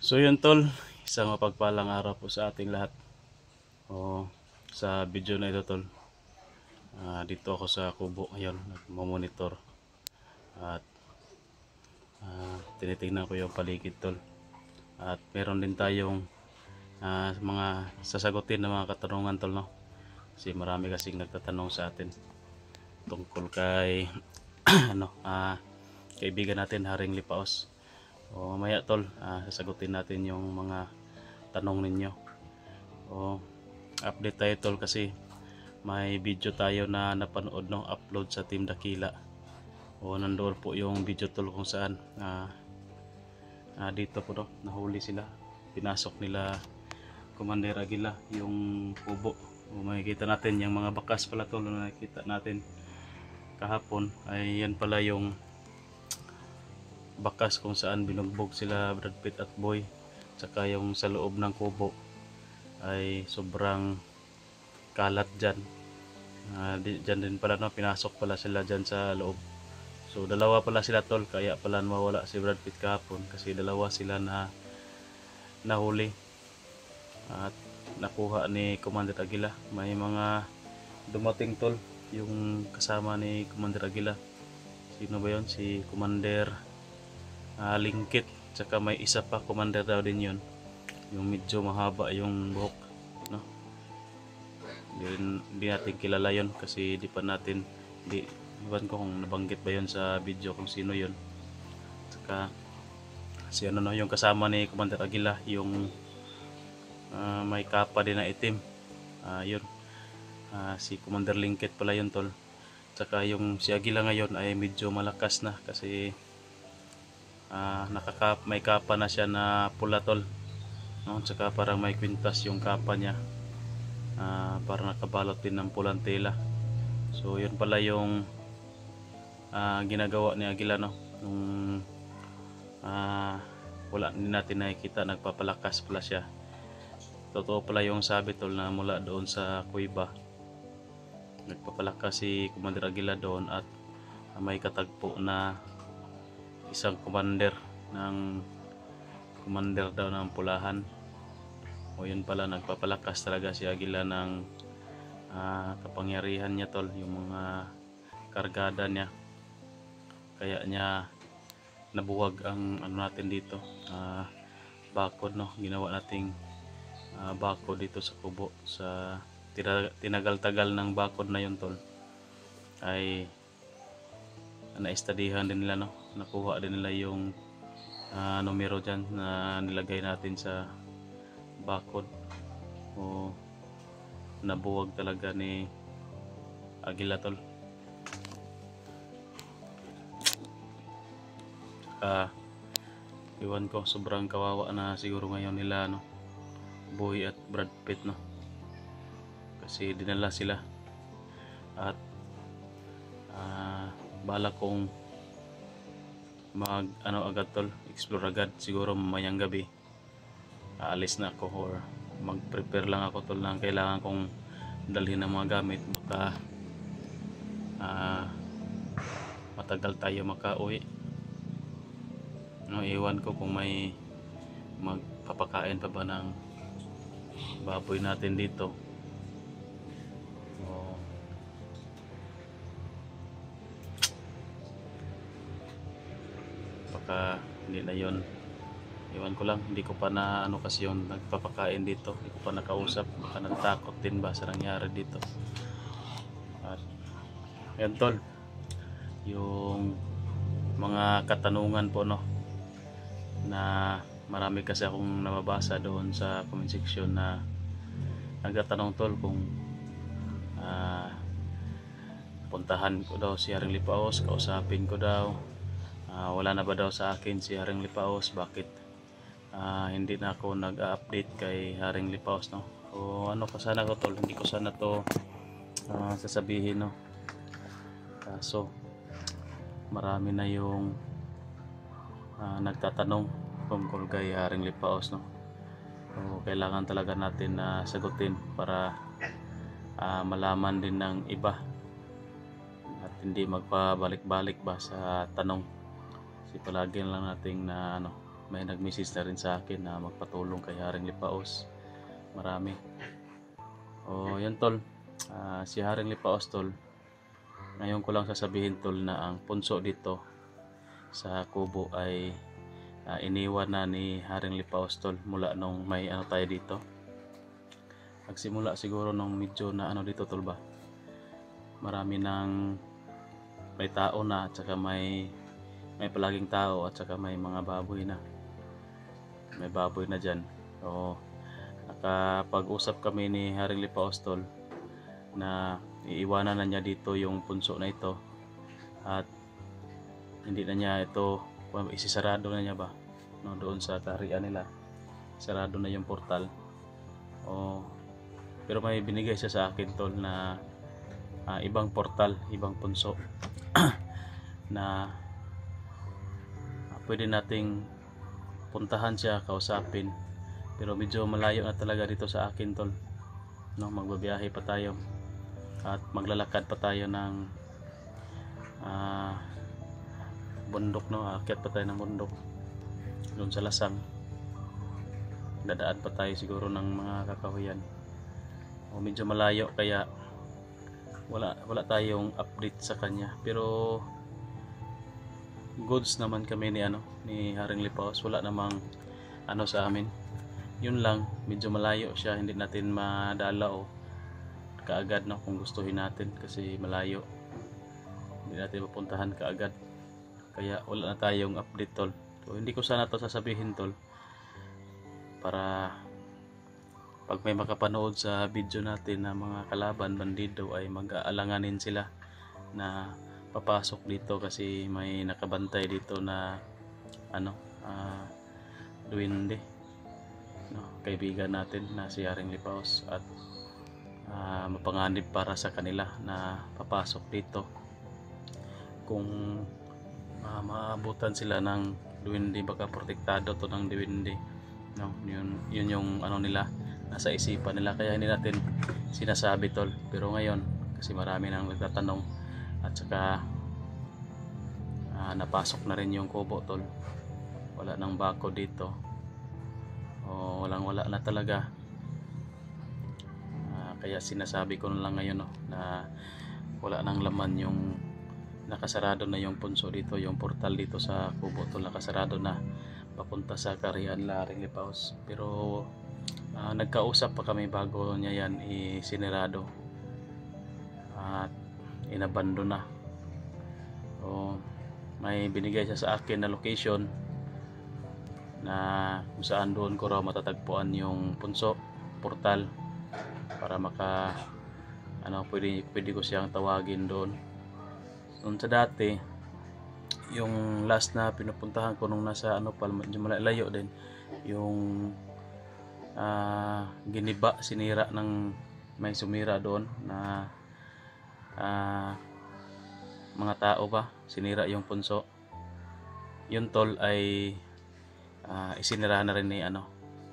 So yun tol, isang mapagpalang araw po sa ating lahat. Sa video na ito tol, dito ako sa kubo ngayon, nagmo-monitor at tinitingnan ko yung paligid tol. At meron din tayong mga sasagutin na mga katanungan tol, no? Kasi marami kasing nagtatanong sa atin tungkol kay kaibigan natin Haring Lipaos. Mamaya tol, sasagutin natin yung mga tanong ninyo. Update tayo tol kasi may video tayo na napanood, no, upload sa Team Dakila. Nandoon po yung video tol kung saan dito po, no, nahuli sila, pinasok nila Commander Aguila yung kubo. Makikita natin yung mga bakas pala tol na nakita natin kahapon, ay yan pala yung bakas kung saan binugbog sila Brad Pitt at Boy. Tsaka yung sa loob ng kubo ay sobrang kalat dyan. Dyan din pala, no, pinasok pala sila dyan sa loob. So dalawa pala sila tol, kaya pala mawala si Brad Pitt kahapon, kasi dalawa sila na nahuli at nakuha ni Commander Aguila. May mga dumating tol yung kasama ni Commander Aguila. Sino ba yon? Si Commander Lingkit, tsaka may isa pa commander daw din yun, yung medyo mahaba yung buhok, no? Hindi natin kilala yon kasi di pa natin, iwan ko kung nabanggit ba yon sa video kung sino yon. Tsaka si ano, no, yung kasama ni Commander Aguila, yung may kapa din na itim, yun, si Commander Lingkit pala yun tol. Tsaka yung si Aguila ngayon ay medyo malakas na kasi may kapa na siya na pula tol, no? Tsaka parang may kwintas yung kapa niya, parang nakabalot din ng pulang tela. So yun pala yung ginagawa ni Aguila, no, nung wala din natin nakikita, nagpapalakas pala siya. Totoo pala yung sabi tol na mula doon sa kuweba nagpapalakas si Commander Aguila doon, at may katagpo na isang commander daw ng pulahan. Yun pala, nagpapalakas talaga si Aguila ng kapangyarihan niya tol, yung mga kargada niya, kaya niya nabuwag ang ano natin dito, bakod, no, ginawa nating bakod dito sa kubo. Sa tinagal-tagal ng bakod na yun tol ay naistadihan din nila, no, nakuha din nila yung numero dyan na nilagay natin sa bakod. Nabuwag talaga ni Aguila tol. Iwan ko, sobrang kawawa na siguro ngayon nila, no, Boy at Brad Pitt, no, kasi dinala sila. At bala kong mag agad tol, explore agad, siguro mamayang gabi aalis na ako, or mag prepare lang ako tol ng kailangan kong dalhin ng mga gamit. Baka matagal tayo makauwi, no. Iwan ko kung may magpapakain pa ba ng baboy natin dito. Baka hindi na yon, iwan ko lang, hindi ko pa na kasi yung nagpapakain dito, hindi ko pa nakausap, baka natakot din ba sa nangyari dito. At yan tol, yung mga katanungan po, no, na marami kasi akong nababasa doon sa comment section na nagtatanong tol kung puntahan ko daw si Haring Lipaos, kausapin ko daw. Wala na ba daw sa akin si Haring Lipaos, bakit hindi na ako nag-update kay Haring Lipaos, no? Ano ko sana ko tol, hindi ko sana to sasabihin, no, kaso marami na yung nagtatanong tungkol kay Haring Lipaos, no. Kailangan talaga natin na sagutin para malaman din ng iba at hindi magpabalik-balik ba sa tanong. Kasi palagi lang nating na may nag-message na rin sa akin na magpatulong kay Haring Lipaos. Marami. O yun tol, si Haring Lipaos tol, ngayon ko lang sasabihin tol na ang punso dito sa kubo ay iniwan na ni Haring Lipaos tol mula nung may ano tayo dito. Nagsimula siguro nung medyo na ano dito tol ba, marami ng may tao na at saka may palaging tao at saka may mga baboy na, may baboy na dyan. So nakapag-usap kami ni Haring Lipaos tol na iiwanan na niya dito yung punso na ito at hindi na niya ito isisarado na niya ba, no, doon sa kaharian nila, sarado na yung portal. Pero may binigay siya sa akin tol na ibang portal, ibang punso na pwede nating puntahan siya, kausapin, pero medyo malayo na talaga dito sa akin tol, no, magbabiyahe pa tayo at maglalakad pa tayo ng bundok, no, aakyat pa tayo ng bundok doon sa Lasang, dadaan pa tayo siguro ng mga kakahuyan. Medyo malayo kaya wala tayong update sa kanya, pero goods naman kami ni Haring Lipaos, wala namang ano sa amin. Yun lang, medyo malayo siya, hindi natin madala o kaagad, no, kung gustuhin natin kasi malayo, hindi natin mapuntahan kaagad, kaya wala na tayong update tol. So hindi ko sana to sasabihin tol para pag may makapanood sa video natin na mga kalaban, bandido, ay mag-aalanganin sila na papasok dito kasi may nakabantay dito na duwende, no, kaibigan natin na si Haring Lipaos, at mapanganib para sa kanila na papasok dito kung maabutan sila ng duwende, baka protektado to ng duwende, no, yun yung ano nila, nasa isipan nila, kaya hindi natin sinasabi tol. Pero ngayon kasi marami nang nagtatanong at saka napasok na rin yung kubo tol, wala nang bako dito, wala na talaga, kaya sinasabi ko na lang ngayon, no, na wala nang laman, yung nakasarado na yung punso dito, yung portal dito sa kubo tol, nakasarado na papunta sa kaharian Haring Lipaos. Pero nagkausap pa kami bago niya yan isinirado at inabando na. May binigay siya sa akin na location na kung saan doon ko raw matatagpuan yung punso, portal, para pwede ko siyang tawagin doon. Sa dati, yung last na pinupuntahan ko nung nasa malayo din, yung giniba, sinira ng may sumira doon na mga tao ba, sinira yung punso. Yun tol ay isinira na rin ni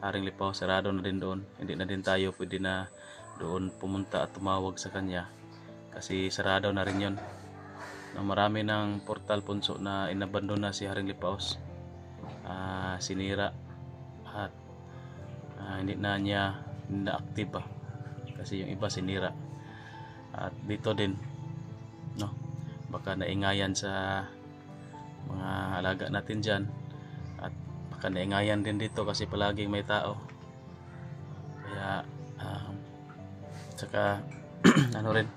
Haring Lipaos, sarado na din doon, hindi na din tayo pwede na doon pumunta at tumawag sa kanya kasi sarado na rin yun. Marami ng portal punso na inabandon na si Haring Lipaos, sinira at hindi na niya na-active pa kasi yung iba sinira. At dito din, no, baka naingayan sa mga alaga natin dyan, at baka naingayan din dito kasi palaging may tao, kaya saka rin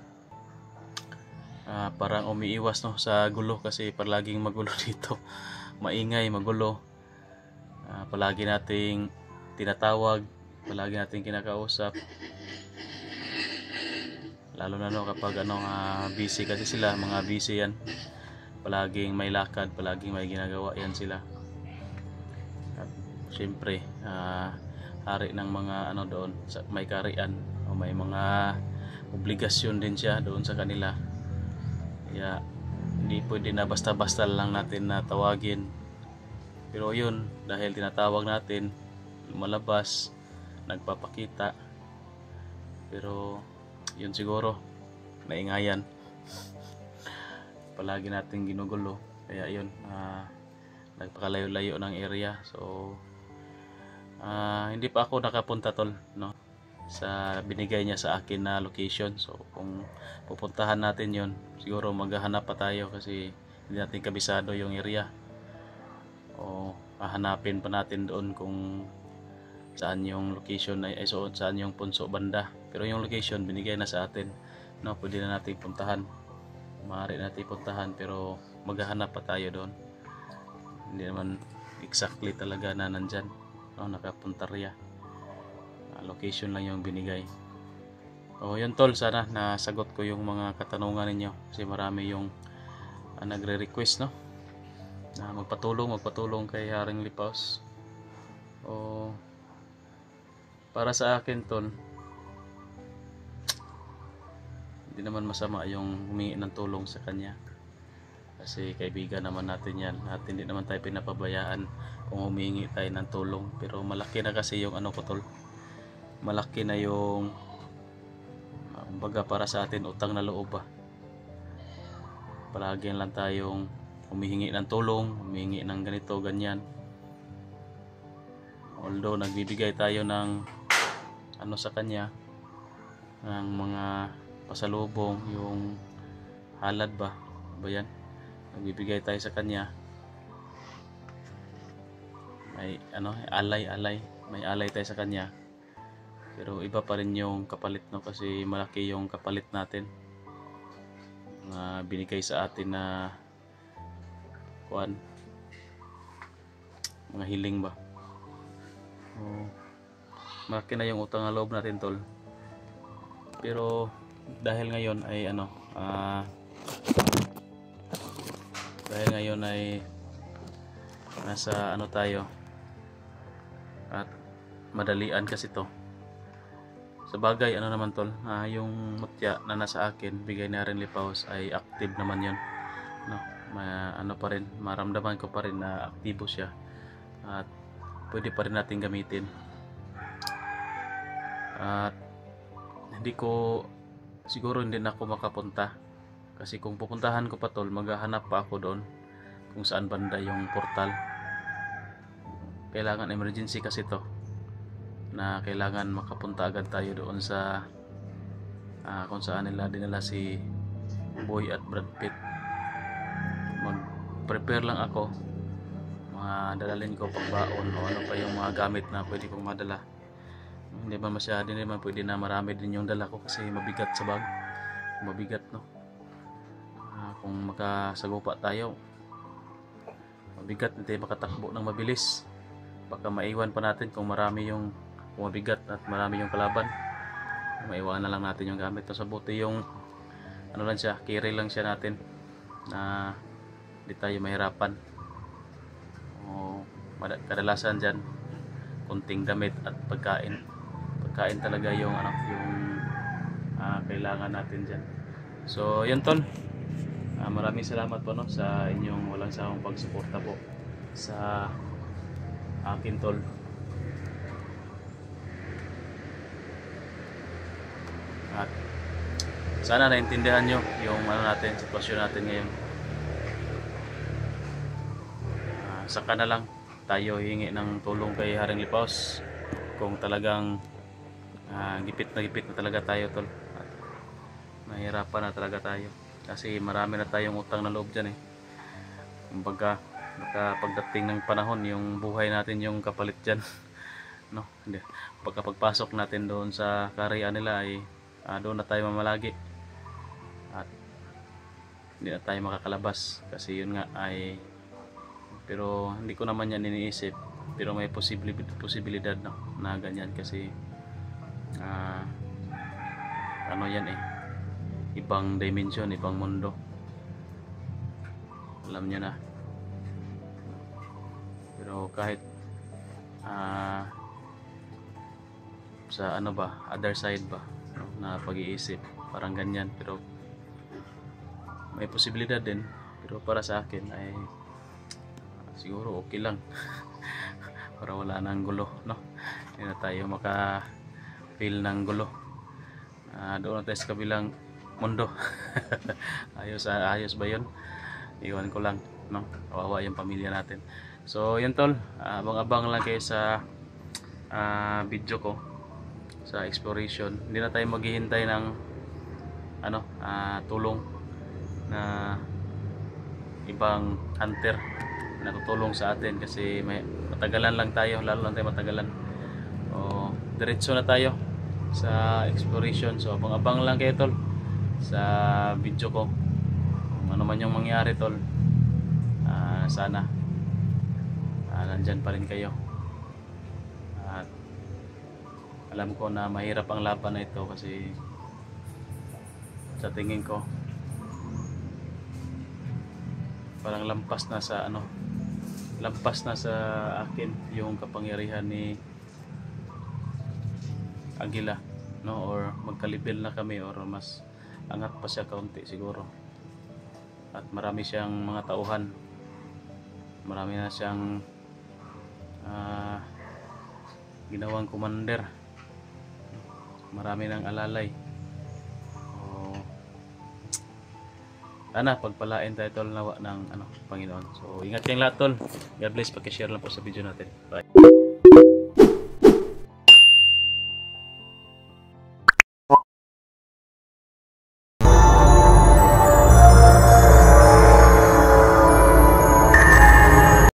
parang umiiwas, no, sa gulo kasi palaging magulo dito, maingay, magulo, palagi nating tinatawag, palagi nating kinakausap, lalo na kapag busy kasi sila, mga busy yan, palaging may lakad, palaging may ginagawa yan sila. At syempre hari ng mga doon may kaharian, o may mga obligasyon din siya doon sa kanila, kaya hindi pwede na basta-basta lang natin na tawagin. Pero yun, dahil tinatawag natin, lumalabas, nagpapakita, pero yun siguro naingayan, palagi natin ginugulo, kaya yun nagpakalayo-layo ng area. So hindi pa ako nakapunta tol, no, sa binigay niya sa akin na location. So kung pupuntahan natin yon, siguro maghahanap pa tayo kasi hindi natin kabisado yung area, o hahanapin pa natin doon kung saan yung location ay so saan yung punso banda. Pero yung location binigay na sa atin, no, pwede na natin puntahan, maaari natin puntahan, pero maghahanap pa tayo doon. Hindi naman exactly talaga na nandyan, no, nakapuntarya. Location lang yung binigay. O yun tol, sana nasagot ko yung mga katanungan ninyo kasi marami yung nagre-request, no, na magpatulong kay Haring Lipaos. O para sa akin tol, hindi naman masama yung humingi ng tulong sa kanya kasi kaibigan naman natin yan at hindi naman tayo pinapabayaan kung humingi tayo ng tulong. Pero malaki na kasi yung ano ko tol, malaki na yung baga para sa atin utang na loob ba. Palagi lang tayong humihingi ng tulong, humihingi ng ganito ganyan, although nagbibigay tayo ng ano sa kanya, ng mga pasalubong, yung halad ba yan, nagbibigay tayo sa kanya, may alay may alay tayo sa kanya. Pero iba pa rin yung kapalit, no, kasi malaki yung kapalit natin, binigay sa atin na mga hiling ba. Malaki na yung utang na loob natin tol. Pero dahil ngayon ay nasa tayo at madalian kasi to. Sa bagay naman tol, yung mutya na nasa akin bigay na rin Lipaos ay active naman yun, no, pa rin, maramdaman ko pa rin na aktibo siya at pwede pa rin natin gamitin. At siguro hindi na ako makapunta kasi kung pupuntahan ko pa tol, maghahanap pa ako doon kung saan banda yung portal. Kailangan emergency kasi to, na kailangan makapunta agad tayo doon sa kung saan nila dinala si Boy at Brad Pitt. Mag-prepare lang ako, dadalhin ko pagbaon o ano pa yung mga gamit na pwede kong madala. Hindi naman pwede na marami din yung dala ko kasi mabigat sa bag, mabigat, no. Kung makasagupa tayo, mabigat, hindi makatakbo ng mabilis, baka maiwan pa natin kung mabigat at marami yung kalaban, maiwan na lang natin yung gamit. So buti yung lang siya, carry lang siya natin na hindi tayo mahirapan. Kadalasan dyan kunting damit at pagkain talaga yung kailangan natin dyan. So yun tol, maraming salamat po, no, sa inyong walang sawang pagsuporta po sa akin tol. At sana naintindihan nyo yung sitwasyon natin ngayon. Saka na lang tayo hingi ng tulong kay Haring Lipaos kung talagang gipit na talaga tayo tol, at mahirapan na talaga tayo kasi marami na tayong utang na loob dyan kumbaga baka pagdating ng panahon yung buhay natin yung kapalit dyan no, pagpasok natin doon sa karya nila ay doon na tayo mamalagi at hindi na tayo makakalabas kasi yun nga ay, pero hindi ko naman yan iniisip, pero may posibilidad na ganyan kasi yan ibang dimension, ibang mundo, alam nyo na. Pero kahit sa other side ba, no, na pag-iisip parang ganyan, pero may posibilidad din. Pero para sa akin ay siguro okay lang para wala nang gulo, no, hindi na tayo maka-feel ng gulo. Doon na tayo sa kabilang mundo. ayos ba yun? Iwan ko lang. no? Kawawa yung pamilya natin. So yun tol, abang-abang lang kayo sa video ko sa exploration. Hindi na tayo maghihintay ng tulong na ibang hunter na tutulong sa atin kasi may matagalan lang tayo, lalo lang tayo matagalan. O diretso na tayo sa exploration. So abang-abang lang kayo tol sa video ko. Kung ano man yung mangyari tol, sana nandyan pa rin kayo. At alam ko na mahirap ang laban na ito kasi sa tingin ko parang lampas na sa akin yung kapangyarihan ni Agila, no? Or magkalibil na kami or mas angat pa siya kaunti siguro. At marami siyang mga tauhan, marami na siyang ginawang commander, marami nang alalay. Sana pagpalain tayo tol nawa ng Panginoon. So ingat kayong lahat tol. God bless. Paki-share lang po sa video natin. Bye.